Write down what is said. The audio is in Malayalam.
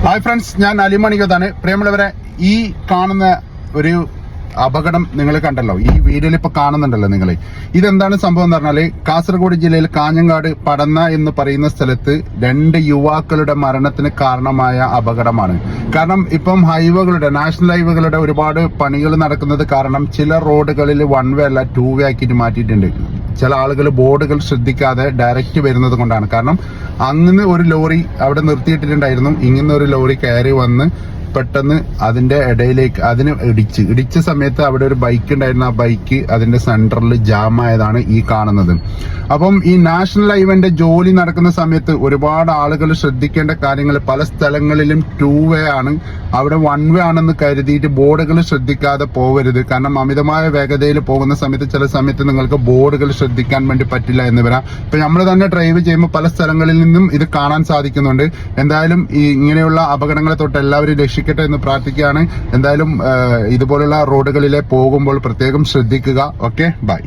ഹായ് ഫ്രണ്ട്സ്, ഞാൻ അലിമണികത്താണ്. പ്രിയമുള്ളവരെ, ഈ കാണുന്ന ഒരു അപകടം നിങ്ങൾ കണ്ടല്ലോ, ഈ വീഡിയോയിൽ ഇപ്പൊ കാണുന്നുണ്ടല്ലോ നിങ്ങൾ. ഇതെന്താണ് സംഭവം എന്ന് പറഞ്ഞാല്, കാസർഗോഡ് ജില്ലയിൽ കാഞ്ഞങ്ങാട് പടന്ന എന്ന് പറയുന്ന സ്ഥലത്ത് 2 യുവാക്കളുടെ മരണത്തിന് കാരണമായ അപകടമാണ്. കാരണം ഇപ്പം നാഷണൽ ഹൈവേകളുടെ ഒരുപാട് പണികൾ നടക്കുന്നത് കാരണം ചില റോഡുകളിൽ 1 വേ അല്ല 2 വേ ആക്കിയിട്ട് മാറ്റിയിട്ടുണ്ട്. ചില ആളുകൾ ബോർഡുകൾ ശ്രദ്ധിക്കാതെ ഡയറക്റ്റ് വരുന്നത് കൊണ്ടാണ്. കാരണം അങ്ങനെ ഒരു ലോറി അവിടെ നിർത്തിയിട്ടിട്ടുണ്ടായിരുന്നു. ഇങ്ങനെ ഒരു ലോറി കയറി വന്ന് പെട്ടെന്ന് അതിന്റെ ഇടയിലേക്ക് ഇടിച്ച സമയത്ത് അവിടെ ഒരു ബൈക്ക് ഉണ്ടായിരുന്നു. ആ ബൈക്ക് അതിന്റെ സെന്ററിൽ ജാം ആയതാണ് ഈ കാണുന്നത്. അപ്പം ഈ നാഷണൽ ഹൈവേന്റെ ജോലി നടക്കുന്ന സമയത്ത് ഒരുപാട് ആളുകൾ ശ്രദ്ധിക്കേണ്ട കാര്യങ്ങൾ, പല സ്ഥലങ്ങളിലും 2 വേ ആണ്, അവിടെ 1 വേ ആണെന്ന് കരുതിയിട്ട് ബോർഡുകൾ ശ്രദ്ധിക്കാതെ പോകരുത്. കാരണം അമിതമായ വേഗതയിൽ പോകുന്ന സമയത്ത് ചില സമയത്ത് നിങ്ങൾക്ക് ബോർഡുകൾ ശ്രദ്ധിക്കാൻ വേണ്ടി പറ്റില്ല എന്ന് വരാം. ഇപ്പൊ നമ്മൾ തന്നെ ഡ്രൈവ് ചെയ്യുമ്പോൾ പല സ്ഥലങ്ങളിൽ നിന്നും ഇത് കാണാൻ സാധിക്കുന്നുണ്ട്. എന്തായാലും ഈ ഇങ്ങനെയുള്ള അപകടങ്ങളെ തൊട്ട് എല്ലാവരും രക്ഷിക്കട്ടെ എന്ന് പ്രാർത്ഥിക്കുകയാണ്. എന്തായാലും ഇതുപോലുള്ള റോഡുകളിലെ പോകുമ്പോൾ പ്രത്യേകം ശ്രദ്ധിക്കുക. Okay, by.